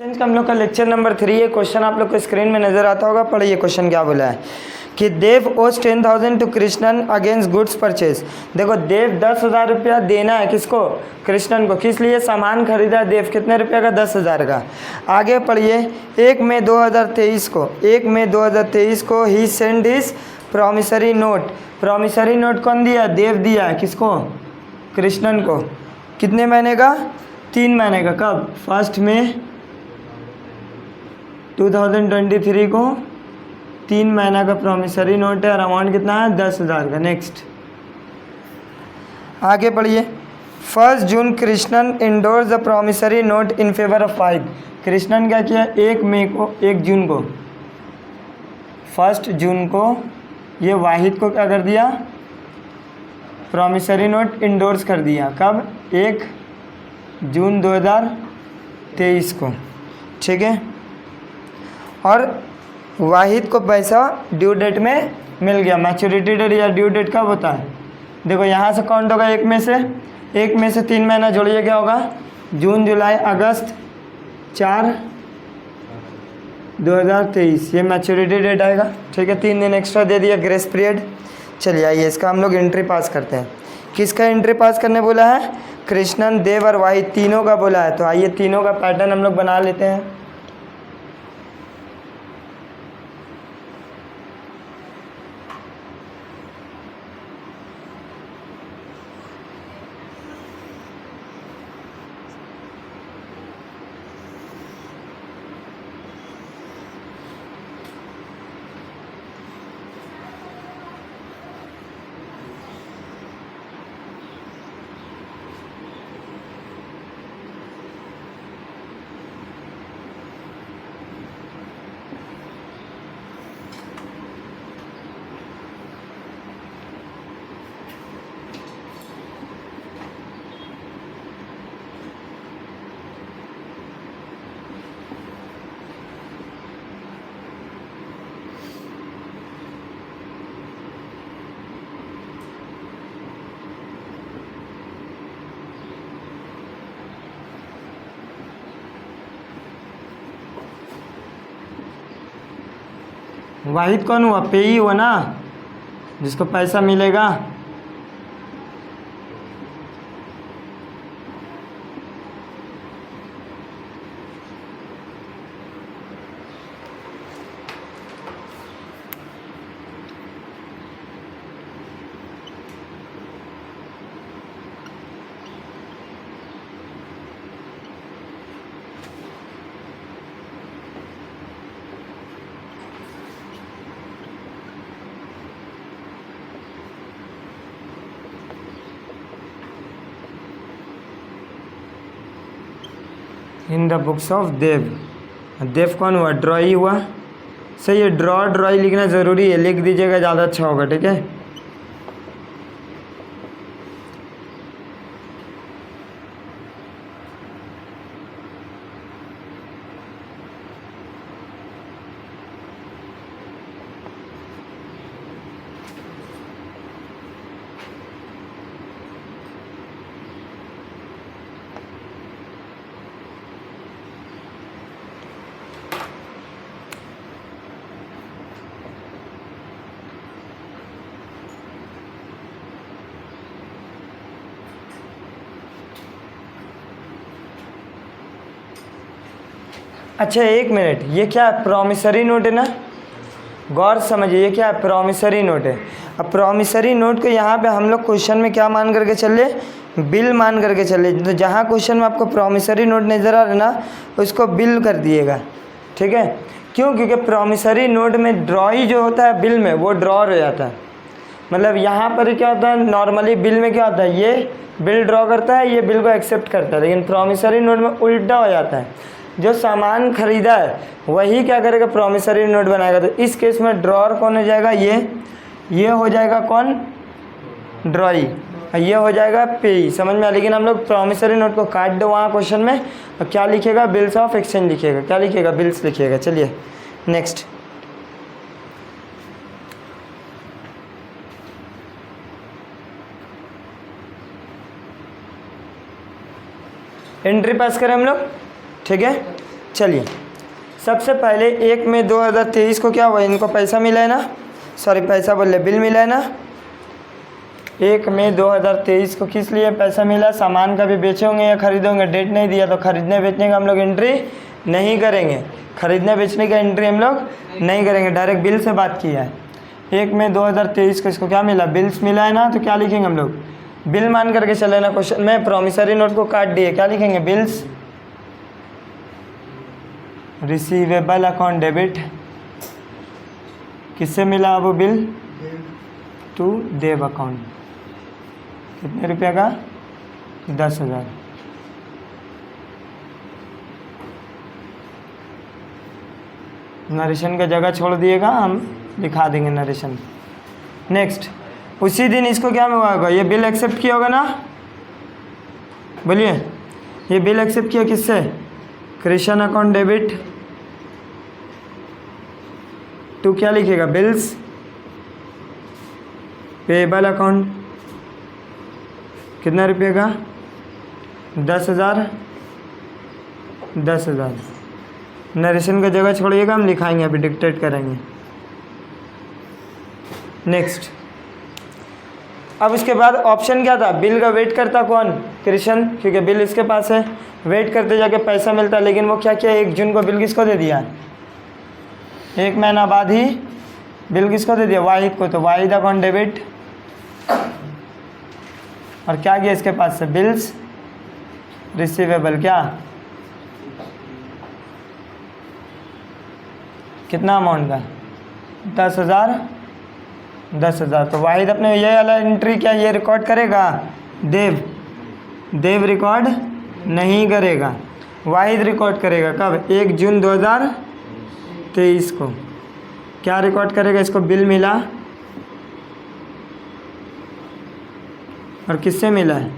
का हम लोग का लेक्चर नंबर 3 है। क्वेश्चन आप लोग को स्क्रीन में नजर आता होगा। पढ़िए क्वेश्चन क्या बोला है कि Dev owes 10,000 to Krishnan against goods purchase. देखो देव 10,000 रुपया देना है किसको? कृष्णन को। किस लिए? सामान खरीदा है देव कितने रुपया का? 10,000 का। आगे पढ़िए 1 मई 2023 को 1 मई 2023 को ही send his promissory note. Promissory note कौन दिया? देव दिया है। किसको? कृष्णन को। कितने महीने का? 3 महीने का। कब? 1 मई 2023 को 3 महीना का प्रॉमिसरी नोट है और अमाउंट कितना है? 10,000 का। नेक्स्ट आगे पढ़िए 1 जून Krishnan endorse the promissory note in favour of Wahid. Krishnan क्या किया? 1 जून को 1 जून को ये वाहिद को क्या कर दिया? प्रॉमिसरी नोट इंडोर्स कर दिया। कब? 1 जून 2023 को। ठीक है। और वाहिद को पैसा ड्यू डेट में मिल गया। मैच्योरिटी डेट या ड्यू डेट कब होता है? देखो यहाँ से काउंट होगा 1 में से 3 महीना जोड़िए क्या होगा? जून जुलाई अगस्त 4 2023 ये मैच्योरिटी डेट आएगा। ठीक है। 3 दिन एक्स्ट्रा दे दिया ग्रेस पीरियड। चलिए आइए इसका हम लोग एंट्री पास करते हैं। किसका एंट्री पास करने बोला है? कृष्णन, देव और वाहिद तीनों का बोला है। तो आइए तीनों का पैटर्न हम लोग बना लेते हैं। वाहिद कौन हुआ? पेई हुआ ना, जिसको पैसा मिलेगा। इन द बुक्स ऑफ देव। देव कौन हुआ? ड्रॉई हुआ। सही है। ड्रॉई लिखना ज़रूरी है, लिख दीजिएगा ज़्यादा अच्छा होगा। ठीक है। अच्छा 1 मिनट, ये क्या है? प्रॉमिसरी नोट है ना। गौर समझिए ये क्या है? प्रॉमिसरी नोट है। अब प्रॉमिसरी नोट को यहाँ पे हम लोग क्वेश्चन में क्या मान करके चले? बिल मान करके चले। तो जहाँ क्वेश्चन में आपको प्रॉमिसरी नोट नज़र आ रहा है ना, उसको बिल कर दिएगा। ठीक है। क्यों? क्योंकि प्रॉमिसरी नोट में ड्रॉई जो होता है बिल में, वो ड्रॉर हो जाता है। मतलब यहाँ पर क्या होता है? नॉर्मली बिल में क्या होता है? ये बिल ड्रॉ करता है, ये बिल को एक्सेप्ट करता है। लेकिन प्रॉमिसरी नोट में उल्टा हो जाता है। जो सामान खरीदा है वही क्या करेगा? प्रॉमिसरी नोट बनाएगा। तो इस केस में ड्रॉर कौन हो जाएगा? ये हो जाएगा कौन? ड्रॉई। ये हो जाएगा पेई। समझ में आया? लेकिन हम लोग प्रॉमिसरी नोट को काट दो वहाँ क्वेश्चन में, और क्या लिखेगा? बिल्स ऑफ एक्सचेंज लिखेगा। क्या लिखेगा? बिल्स लिखेगा। चलिए नेक्स्ट। एंट्री पास करें हम लोग। ठीक है। चलिए सबसे पहले 1 मई 2023 को क्या हुआ, इनको पैसा मिला है ना, सॉरी पैसा बोल रहे, बिल मिला है ना। 1 मई 2023 को किस लिए पैसा मिला, सामान कभी बेचे होंगे या खरीदोगे, डेट नहीं दिया तो खरीदने बेचने का हम लोग एंट्री नहीं करेंगे, खरीदने बेचने का एंट्री हम लोग नहीं करेंगे, डायरेक्ट बिल से बात किया है। 1 मई 2023 को इसको क्या मिला, बिल्स मिला है ना, तो क्या लिखेंगे हम लोग, बिल मान करके चले ना। क्वेश्चन में प्रॉमिसरी नोट को काट दिए, क्या लिखेंगे, बिल्स रिसीवेबल अकाउंट डेबिट, किससे मिला वो बिल, टू देव अकाउंट, कितने रुपये का, 10,000। नरेशन का जगह छोड़ दिएगा, हम दिखा देंगे नरेशन। नेक्स्ट, उसी दिन इसको क्या हुआ होगा, ये बिल एक्सेप्ट किया होगा ना, बोलिए, ये बिल एक्सेप्ट किया किससे, कृष्ण अकाउंट डेबिट टू क्या लिखेगा, बिल्स पेबल अकाउंट, कितना रुपये का, 10,000, 10,000। नरेशन का जगह छोड़िएगा, हम लिखाएंगे, अभी डिक्टेट करेंगे। नेक्स्ट, अब उसके बाद ऑप्शन क्या था, बिल का वेट करता कौन, कृष्ण, क्योंकि बिल इसके पास है, वेट करते जाके पैसा मिलता, लेकिन वो क्या किया, 1 जून को बिल किसको दे दिया, 1 महीना बाद ही बिल किसको दे दिया, वाहिद को, तो वाहिद अकाउंट डेबिट, और क्या किया इसके पास से, बिल्स रिसीवेबल, क्या कितना अमाउंट का, 10,000, 10,000। तो वाहिद अपने ये वाला एंट्री क्या ये रिकॉर्ड करेगा, देव रिकॉर्ड नहीं करेगा, वाहिद रिकॉर्ड करेगा, कब, 1 जून 2023 को। क्या रिकॉर्ड करेगा, इसको बिल मिला, और किससे मिला है,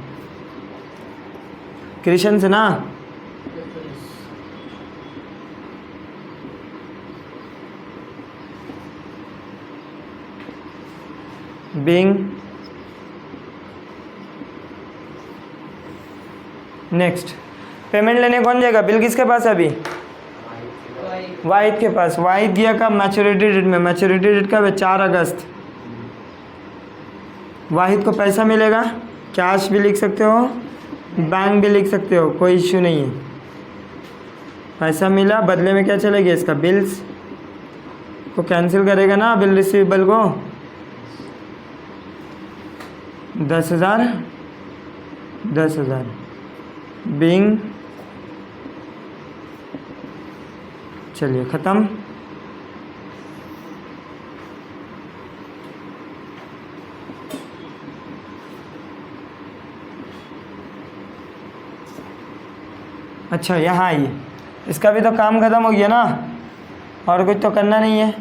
कृष्ण से ना, बिंग। नेक्स्ट, पेमेंट लेने कौन जाएगा, बिल किसके पास है अभी, वाहिद के पास। वाहिद दिया कब, मैच्योरिटी डेट में, मैच्योरिटी डेट कब है, 4 अगस्त। वाहिद को पैसा मिलेगा, कैश भी लिख सकते हो, बैंक भी लिख सकते हो, कोई इश्यू नहीं है। पैसा मिला, बदले में क्या चलेगा इसका, बिल्स को कैंसिल करेगा ना, बिल रिसीवेबल को, 10,000, 10,000 बिंग। चलिए ख़त्म। अच्छा यहाँ आइए, इसका भी तो काम ख़त्म हो गया ना, और कुछ तो करना नहीं है।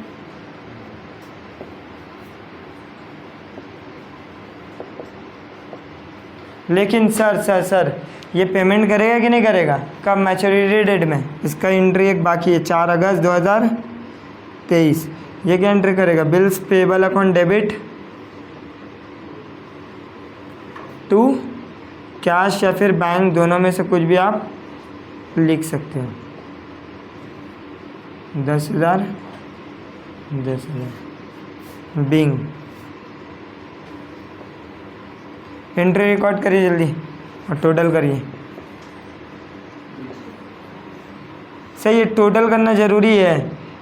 लेकिन सर ये पेमेंट करेगा कि नहीं करेगा, कब, मैच्योरिटी डेट में। इसका एंट्री एक बाकी है, 4 अगस्त 2023। ये क्या एंट्री करेगा, bills payable account debit to cash या फिर बैंक, दोनों में से कुछ भी आप लिख सकते हो। 10,000, 10,000 बिंग। एंट्री रिकॉर्ड करिए जल्दी और टोटल करिए। सही है, टोटल करना ज़रूरी है।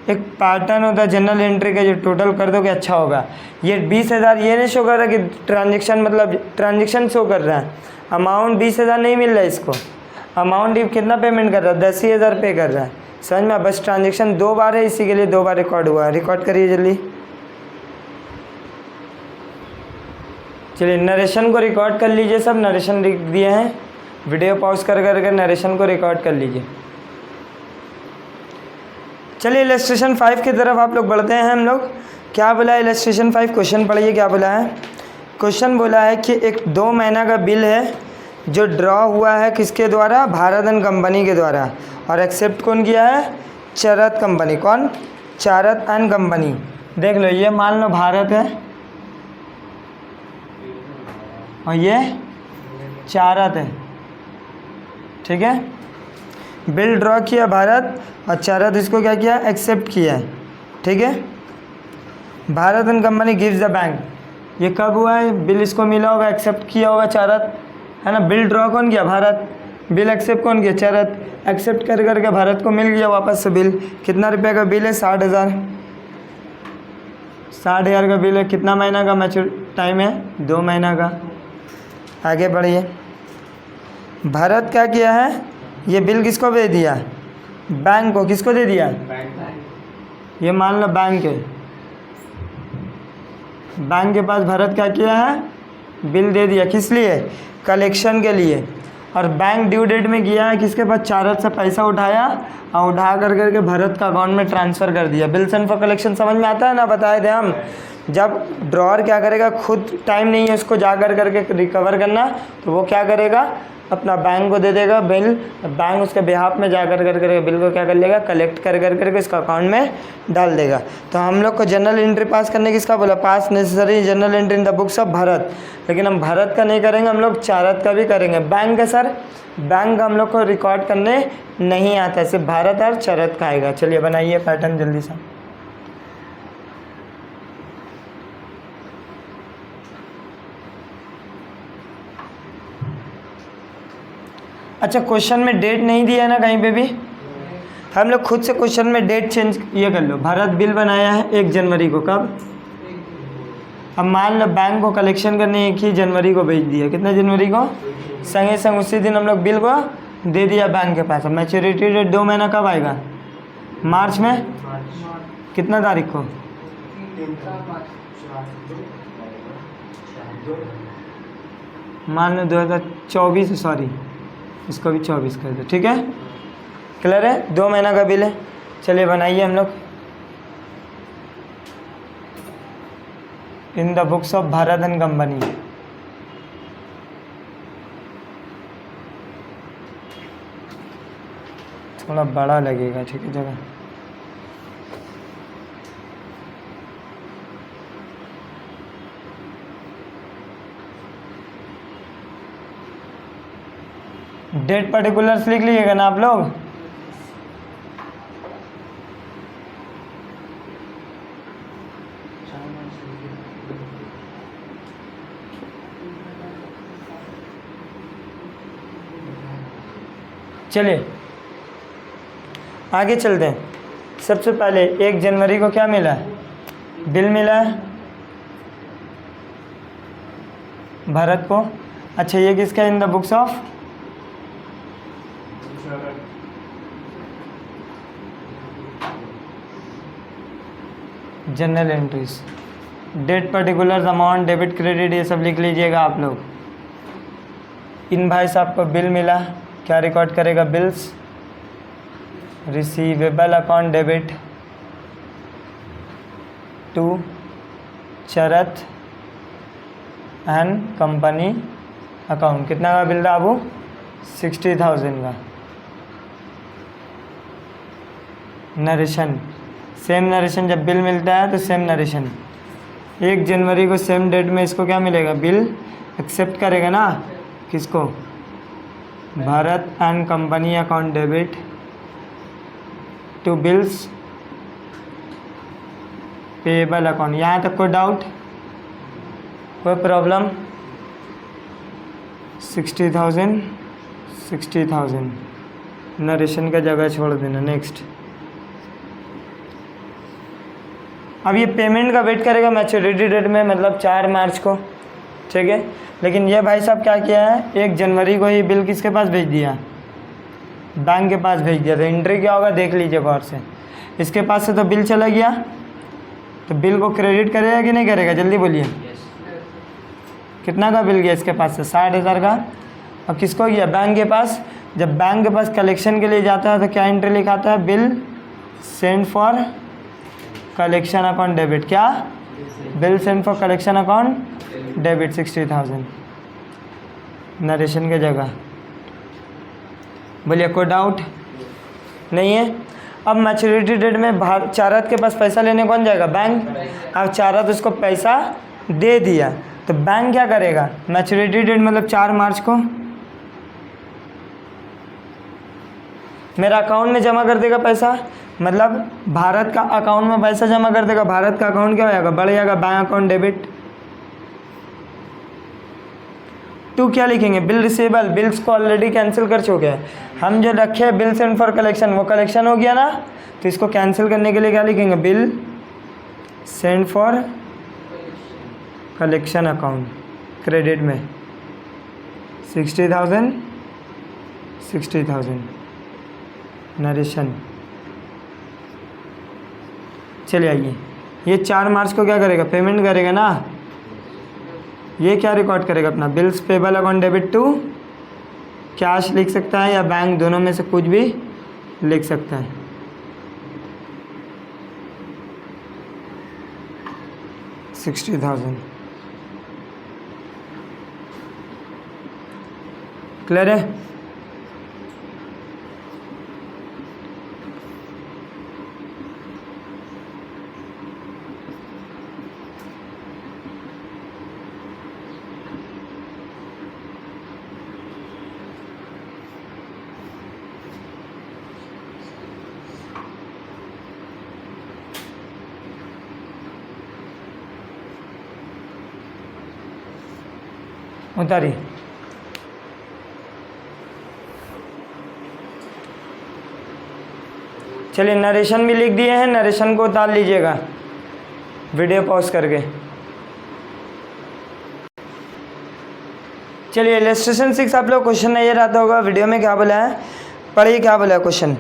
एक पैटर्न होता है जनरल एंट्री का, जो टोटल कर दोगे अच्छा होगा। ये 20,000 ये नहीं शो कर रहा कि ट्रांजेक्शन, मतलब ट्रांजेक्शन शो कर रहा है, अमाउंट 20,000 नहीं मिल रहा है इसको। अमाउंट कितना पेमेंट कर रहा है, 10,000 पे कर रहा है, समझ में। बस ट्रांजेक्शन 2 बार है, इसी के लिए 2 बार रिकॉर्ड हुआ है। रिकॉर्ड करिए जल्दी। चलिए नरेशन को रिकॉर्ड कर लीजिए, सब नरेशन लिख दिए हैं, वीडियो पॉज कर करके नरेशन को रिकॉर्ड कर लीजिए। चलिए इलस्ट्रेशन 5 की तरफ आप लोग बढ़ते हैं। हम लोग क्या बोला है, इलस्ट्रेशन 5 क्वेश्चन पढ़िए क्या बोला है। क्वेश्चन बोला है कि एक 2 महीना का बिल है जो ड्रॉ हुआ है किसके द्वारा, भारत एंड कंपनी के द्वारा, और एक्सेप्ट कौन किया है, चरत कंपनी। कौन, चरत एंड कंपनी। देख लो, ये मान लो भारत है और ये चारत है, ठीक है। बिल ड्रॉ किया भारत और चारत इसको क्या किया, एक्सेप्ट किया। ठीक है, Bharat and company gives the bank, ये कब हुआ है, बिल इसको मिला होगा, एक्सेप्ट किया होगा चारत, है ना। बिल ड्रॉ कौन किया, भारत, बिल एक्सेप्ट कौन किया, चारत। एक्सेप्ट कर करके भारत को मिल गया वापस से बिल। कितना रुपये का बिल है, 60,000, 60,000 का बिल है। कितना महीना का मैच्योर टाइम है, 2 महीना का। आगे बढ़िए, भारत क्या किया है, ये बिल किसको दे दिया, बैंक को। किसको दे दिया, ये मान लो बैंक है, बैंक के पास भारत क्या किया है, बिल दे दिया। किस लिए, कलेक्शन के लिए। और बैंक ड्यू डेट में गया है किसके पास, चारत से पैसा उठाया और उठा कर करके भारत का अकाउंट में ट्रांसफ़र कर दिया। बिल सेंड फॉर कलेक्शन समझ में आता है ना, बताए थे हम। जब ड्रॉअर क्या करेगा, खुद टाइम नहीं है उसको जा कर करके रिकवर करना, तो वो क्या करेगा, अपना बैंक को दे देगा बिल, बैंक उसके बिहाफ में जा कर करके बिल को क्या कर लेगा, कलेक्ट कर करके इसका अकाउंट में डाल देगा। तो हम लोग को जनरल एंट्री पास करने किसका बोला, पास necessary general entry in the books of Bharat. लेकिन हम भारत का नहीं करेंगे, हम लोग चारत का भी करेंगे। बैंक का सर, बैंक हम लोग को रिकॉर्ड करने नहीं आता है, सिर्फ भारत और चारत का आएगा। चलिए बनाइए पैटर्न जल्दी से। अच्छा, क्वेश्चन में डेट नहीं दिया है ना कहीं पे भी, हम लोग खुद से क्वेश्चन में डेट चेंज ये कर लो। भारत बिल बनाया है 1 जनवरी को, कब, अब मान लो बैंक को कलेक्शन करने 1 ही जनवरी को भेज दिया। कितना जनवरी को, संगे संग उसी दिन हम लोग बिल को दे दिया बैंक के पास। अब मैच्योरिटी डेट 2 महीना कब आएगा, मार्च में, कितना तारीख को, मान लो 2024, सॉरी इसको भी 24 कर दो। ठीक है, क्लियर है, 2 महीना का बिल है। चलिए बनाइए हम लोग। इन the books of Bharat and company, थोड़ा बड़ा लगेगा, ठीक है जगह। डेट पर्टिकुलर्स लिख लीजिएगा ना आप लोग। चलिए आगे चलते हैं। सबसे पहले 1 जनवरी को क्या मिला है, बिल मिला है भारत को। अच्छा, ये किसका, in the books of, journal entries. Date particulars, amount, debit credit, ये सब लिख लीजिएगा आप लोग। इन भाई साहब को बिल मिला, क्या रिकॉर्ड करेगा, bills, receivable account debit to Charat and company account. कितना का बिल था वो, 60,000 का। नरेशन, सेम नरेशन, जब बिल मिलता है तो सेम नरेशन। 1 जनवरी को सेम डेट में इसको क्या मिलेगा, बिल एक्सेप्ट करेगा ना, किसको, Bharat and company account debit to bills payable account. यहाँ तक कोई डाउट, कोई प्रॉब्लम। 60,000 60,000 नरेशन का जगह छोड़ देना। नेक्स्ट, अब ये पेमेंट का वेट करेगा मैच्योरिटी डेट में, मतलब 4 मार्च को, ठीक है। लेकिन ये भाई साहब क्या किया है, 1 जनवरी को ये बिल किसके पास भेज दिया, बैंक के पास भेज दिया। तो एंट्री क्या होगा देख लीजिए गौर से। इसके पास से तो बिल चला गया, तो बिल को क्रेडिट करेगा कि नहीं करेगा, जल्दी बोलिए। कितना का बिल गया इसके पास से, 60,000 का। और किसको गया, बैंक के पास। जब बैंक के पास कलेक्शन के लिए जाता है तो क्या एंट्री लिखाता है, bill send for collection account debit. क्या, bill send for collection account debit 60,000 narration के जगह। बोलिए कोई डाउट नहीं है। अब मैच्योरिटी डेट में चारत के पास पैसा लेने कौन जाएगा, बैंक। अब चारत उसको पैसा दे दिया, तो बैंक क्या करेगा, मैच्योरिटी डेट मतलब 4 मार्च को मेरा अकाउंट में जमा कर देगा पैसा, मतलब भारत का अकाउंट में पैसा जमा कर देगा। भारत का अकाउंट क्या हो जाएगा, बढ़ जाएगा, बैंक अकाउंट डेबिट। टू क्या लिखेंगे, बिल रिसीवेबल, बिल्स को ऑलरेडी कैंसिल कर चुके हैं हम, जो रखे हैं बिल सेंड फॉर कलेक्शन वो कलेक्शन हो गया ना, तो इसको कैंसिल करने के लिए क्या लिखेंगे, bill send for collection account, credit में 60,000 60,000 नरेशन। चलिए आइए, ये 4 मार्च को क्या करेगा, पेमेंट करेगा ना, ये क्या रिकॉर्ड करेगा अपना, bills payable account debit to cash लिख सकता है या बैंक, दोनों में से कुछ भी लिख सकता है। $60,000 क्लियर है। उतारी, चलिए नरेशन भी लिख दिए हैं, नरेशन को उतार लीजिएगा वीडियो पॉज करके। चलिए इलस्ट्रेशन 6 आप लोग क्वेश्चन नजर आता होगा, वीडियो में क्या बोला है, पढ़िए क्या बोला है क्वेश्चन।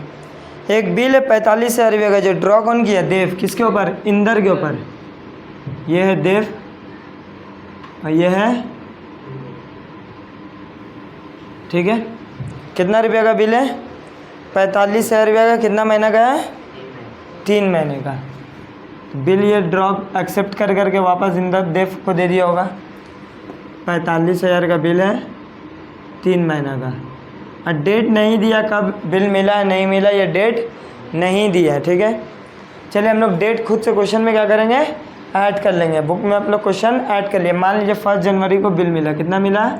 एक बिल है 45,000 रुपये का, जो ड्रॉ कौन किया, देव, किसके ऊपर, इंदर के ऊपर। ये है देव और ये है, ठीक है। कितना रुपये का बिल है, 45,000 रुपये का, कितना महीना का है, 3 महीने का। बिल ये ड्रॉप एक्सेप्ट कर करके वापस इंदर देव को दे दिया होगा। 45,000 का बिल है, 3 महीना का, और डेट नहीं दिया कब बिल मिला नहीं मिला, ये डेट नहीं दिया, ठीक है। चलिए हम लोग डेट खुद से क्वेश्चन में क्या करेंगे, ऐड कर लेंगे। बुक में आप लोग क्वेश्चन ऐड कर लिए। मान लीजिए 1 जनवरी को बिल मिला, कितना मिला,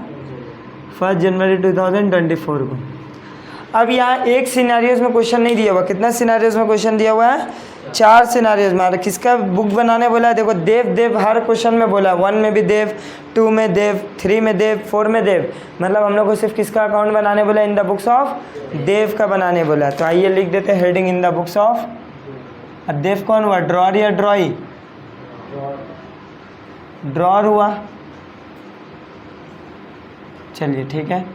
1 जनवरी 2024 को। अब यहाँ एक सिनेरियोज में क्वेश्चन नहीं दिया हुआ, कितना सिनेरियोज में क्वेश्चन दिया हुआ है, 4 सिनेरियोज में। किसका बुक बनाने बोला है, देखो देव देव हर क्वेश्चन में बोला है, 1 में भी देव, 2 में देव, 3 में देव, 4 में देव, मतलब हम लोग को सिर्फ किसका अकाउंट बनाने बोला, in the books of Dev का बनाने बोला। तो आइए लिख देते हैं heading in the books of. Dev कौन हुआ, ड्रॉर या ड्रॉई, ड्रॉर हुआ। चलिए ठीक है,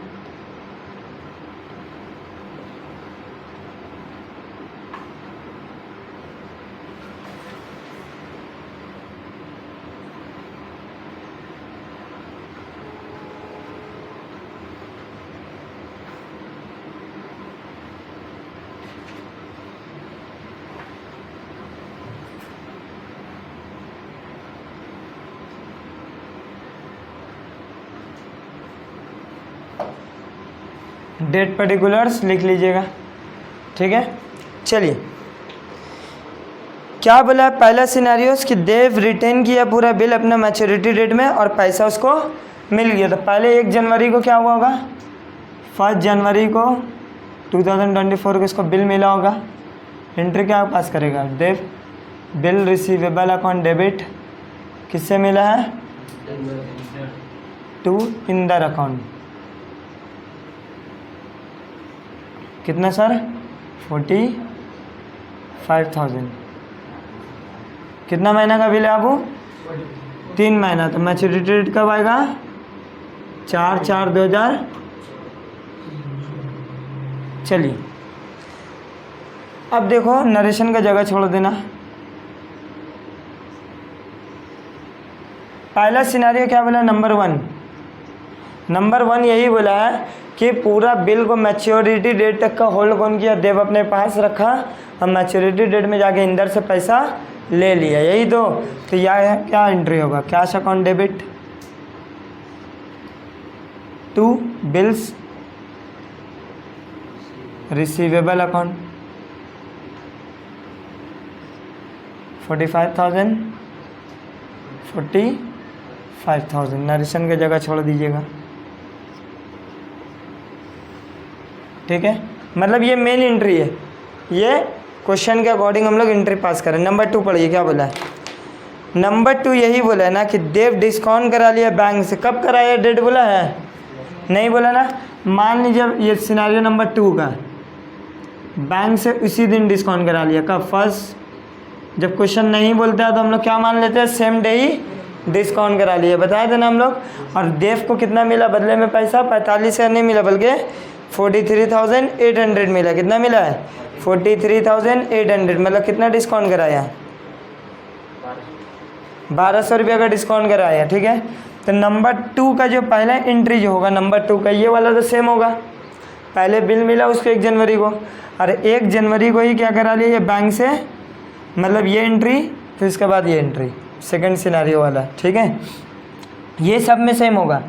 डेट पर्टिकुलर्स लिख लीजिएगा, ठीक है। चलिए क्या बोला है, पहला सिनेरियोस कि देव रिटेन किया पूरा बिल अपना मैच्योरिटी डेट में और पैसा उसको मिल गया। तो पहले 1 जनवरी को क्या हुआ होगा, 1 जनवरी को 2024 को इसको बिल मिला होगा। एंट्री क्या पास करेगा, देव बिल रिसीवेबल अकाउंट डेबिट किससे मिला है, टू इंदर अकाउंट। कितना सर, 45,000। कितना महीना का बिल है आपको, 3 महीना। तो मैच्योरिटी डेट कब आएगा, 4/4/2000। चलिए अब देखो नरेशन का जगह छोड़ देना। पहला सिनेरियो क्या बोला, नंबर 1 यही बोला है कि पूरा बिल को मैच्योरिटी डेट तक का होल्ड कौन किया, देव अपने पास रखा और मैच्योरिटी डेट में जाके इंदर से पैसा ले लिया, यही तो यह क्या एंट्री होगा, cash account debit to bills receivable account 45,000 narration की जगह छोड़ दीजिएगा, ठीक है। मतलब ये मेन एंट्री है, ये क्वेश्चन के अकॉर्डिंग हम लोग एंट्री पास करें। नंबर 2 पढ़िए क्या बोला है। नंबर 2 यही बोला है ना कि देव डिस्काउंट करा लिया बैंक से। कब कराया, डेट बोला है? नहीं बोला ना। मान लीजिए ये सिनेरियो नंबर 2 का, बैंक से उसी दिन डिस्काउंट करा लिया। कब? फर्स्ट। जब क्वेश्चन नहीं बोलता है तो हम लोग क्या मान लेते हैं, सेम डे ही डिस्काउंट करा लिया, बताए थे ना हम लोग। और देव को कितना मिला बदले में पैसा? 45,000 नहीं मिला बल्कि 43,800 मिला। कितना मिला है? 43,800। मतलब कितना डिस्काउंट कराया? 1200 रुपये का डिस्काउंट कराया, ठीक है। तो नंबर 2 का जो पहला एंट्री जो होगा नंबर 2 का, ये वाला तो सेम होगा। पहले बिल मिला उसको 1 जनवरी को, और 1 जनवरी को ही क्या करा लिया ये बैंक से, मतलब ये एंट्री, फिर इसके बाद ये एंट्री, सेकंड सिनेरियो वाला, ठीक है। ये सब में सेम होगा,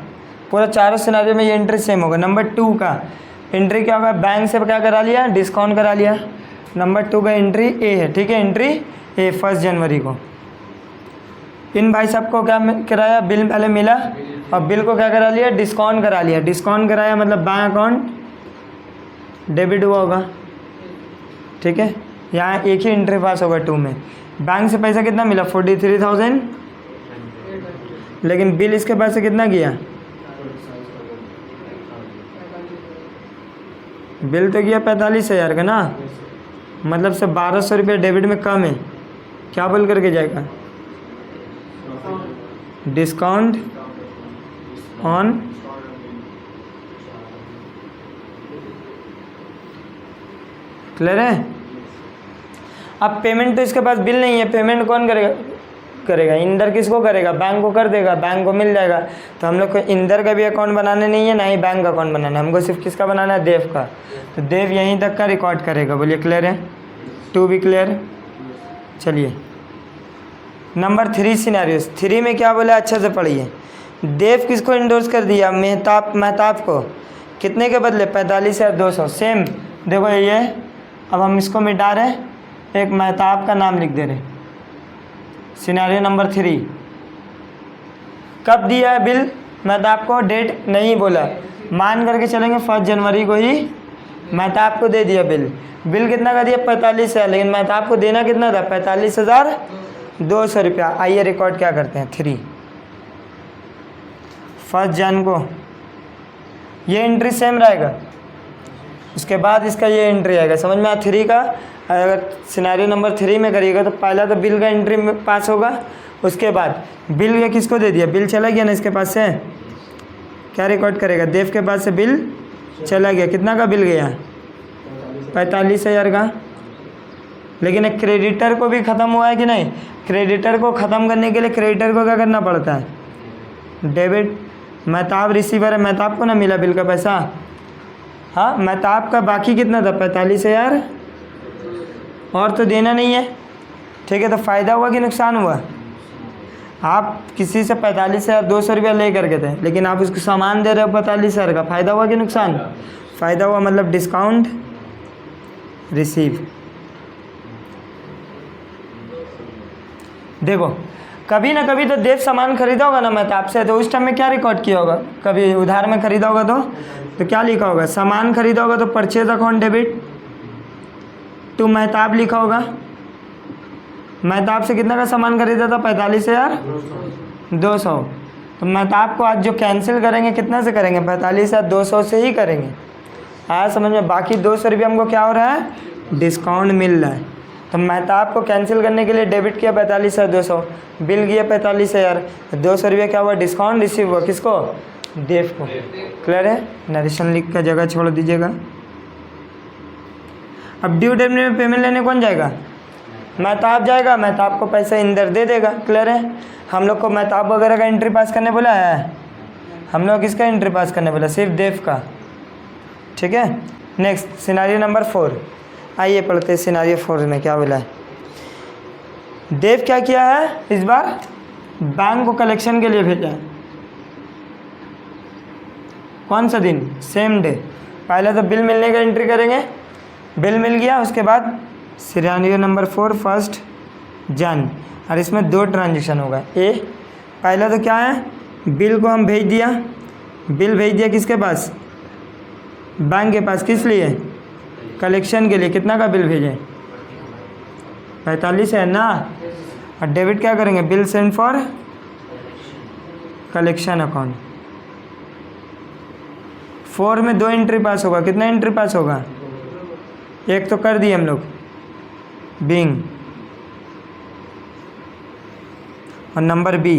पूरा चारों सिनेरियो में ये एंट्री सेम होगा। नंबर 2 का एंट्री क्या होगा, बैंक से क्या करा लिया, डिस्काउंट करा लिया। नंबर 2 का एंट्री ए है, ठीक है, एंट्री ए 1 जनवरी को। इन भाई साहब को क्या कराया, बिल पहले मिला और बिल को क्या करा लिया, डिस्काउंट करा लिया। डिस्काउंट कराया मतलब बैंक अकाउंट डेबिट हुआ होगा, ठीक है। यहाँ एक ही एंट्री पास होगा 2 में। बैंक से पैसा कितना मिला, 43,000, लेकिन बिल इसके पास से कितना गया, बिल तो गया 45,000 का ना, मतलब से 1200 रुपये डेबिट में कम है। क्या बोल करके जाएगा, डिस्काउंट ऑन क्लियर है। अब पेमेंट तो इसके पास बिल नहीं है, पेमेंट कौन करेगा, इंदर किसको करेगा, बैंक को कर देगा, बैंक को मिल जाएगा। तो हम लोग को इंदर का भी अकाउंट बनाने नहीं है, ना ही बैंक का अकाउंट बनाना है, हमको सिर्फ किसका बनाना है, देव का। तो देव यहीं तक का रिकॉर्ड करेगा। बोलिए क्लियर है, 2 भी क्लियर। चलिए नंबर 3 सिनेरियोस। 3 में क्या बोला, अच्छे से पढ़िए। देव किसको इंडोर्स कर दिया, मेहताब को। कितने के बदले, 45,200। सेम देखो ये, अब हम इसको मिटा रहे, एक मेहताब का नाम लिख दे रहे। सिनेरियो नंबर 3, कब दिया है बिल मेहताब को, डेट नहीं बोला, मान करके चलेंगे 1 जनवरी को ही मेहताब को दे दिया बिल। बिल कितना का दिया, 45,000, लेकिन मेहताब को देना कितना था, 45,200 रुपया। आइए रिकॉर्ड क्या करते हैं, 3 1 जन को ये एंट्री सेम रहेगा, उसके बाद इसका ये एंट्री आएगा। समझ में आया 3 का। अगर सिनेरियो नंबर 3 में करिएगा तो पहला तो बिल का एंट्री में पास होगा, उसके बाद बिल ये किसको दे दिया, बिल चला गया ना इसके पास से, क्या रिकॉर्ड करेगा, देव के पास से बिल चला गया। कितना का बिल गया, 45,000 का। लेकिन एक क्रेडिटर को भी ख़त्म हुआ है कि नहीं, क्रेडिटर को ख़त्म करने के लिए क्रेडिटर को क्या करना पड़ता है, डेबिट। मेहताब रिसीवर है, मेहताब को ना मिला बिल का पैसा। हाँ, मेहताब का बाकी कितना था, 45,000, और तो देना नहीं है, ठीक है। तो फ़ायदा हुआ कि नुकसान हुआ, आप किसी से 45,200 रुपया ले करके थे, लेकिन आप उसको सामान दे रहे हो 45,000 का, फ़ायदा हुआ कि नुकसान, फ़ायदा हुआ, मतलब डिस्काउंट रिसीव। देखो कभी ना कभी तो देव सामान खरीदा होगा ना मेहताब से, तो उस टाइम में क्या रिकॉर्ड किया होगा, कभी उधार में खरीदा होगा तो क्या लिखा होगा, सामान खरीदा होगा तो purchase account debit to Mehtab लिखा होगा। मेहताब से कितना का सामान खरीदा था, 45,200। तो मेहताब को आज जो कैंसिल करेंगे कितना से करेंगे, 45,200 से ही करेंगे। आया समझ में। बाकी 200 रुपये हमको क्या हो रहा है, डिस्काउंट मिल रहा है। तो मेहताब को कैंसिल करने के लिए डेबिट किया 45,200, बिल गया 45,000, 200 रुपये क्या हुआ, डिस्काउंट रिसीव हुआ, किसको, देव को। क्लियर है। नरेशन लिख कर जगह छोड़ दीजिएगा। अब ड्यू डेट में पेमेंट लेने कौन जाएगा, मेहताब जाएगा, मेहताब को पैसा इंदर दे देगा। क्लियर है। हम लोग को मेहताब वगैरह का एंट्री पास करने बोला है, हम लोग किसका एंट्री पास करने बोला, सिर्फ देव का, ठीक है। नेक्स्ट सिनेरियो नंबर 4, आइए पढ़ते हैं सिनेरियो 4 में क्या बोला है। देव क्या किया है, इस बार बैंक को कलेक्शन के लिए भेजा है। कौन सा दिन, सेम डे। पहले तो बिल मिलने का एंट्री करेंगे, बिल मिल गया, उसके बाद सिनेरियो नंबर 4 1 जन, और इसमें 2 ट्रांजेक्शन होगा। ए पहला तो क्या है, बिल को हम भेज दिया, बिल भेज दिया किसके पास, बैंक के पास। किस लिए, कलेक्शन के लिए कितना का बिल भेजें? 45 है ना। और डेबिट क्या करेंगे? Bill send for collection account. 4 में 2 एंट्री पास होगा, कितना एंट्री पास होगा? एक तो कर दिए हम लोग बिंग, और नंबर बी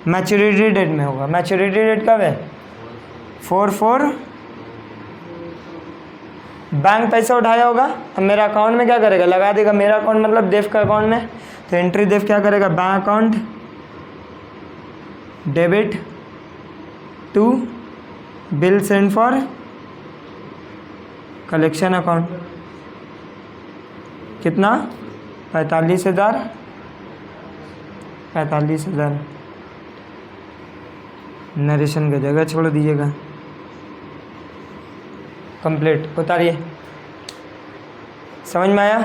मैच्योरिटी डेट में होगा। मैच्योरिटी डेट कब है? 4/4। बैंक पैसा उठाया होगा, अब मेरा अकाउंट में क्या करेगा? लगा देगा। मेरा अकाउंट मतलब देव का अकाउंट में, तो एंट्री देव क्या करेगा? Bank account debit to bill send for collection account. कितना? 45,000। 45,000 नरेशन का जगह छोड़ दीजिएगा। कंप्लीट। उतारिए। समझ में आया?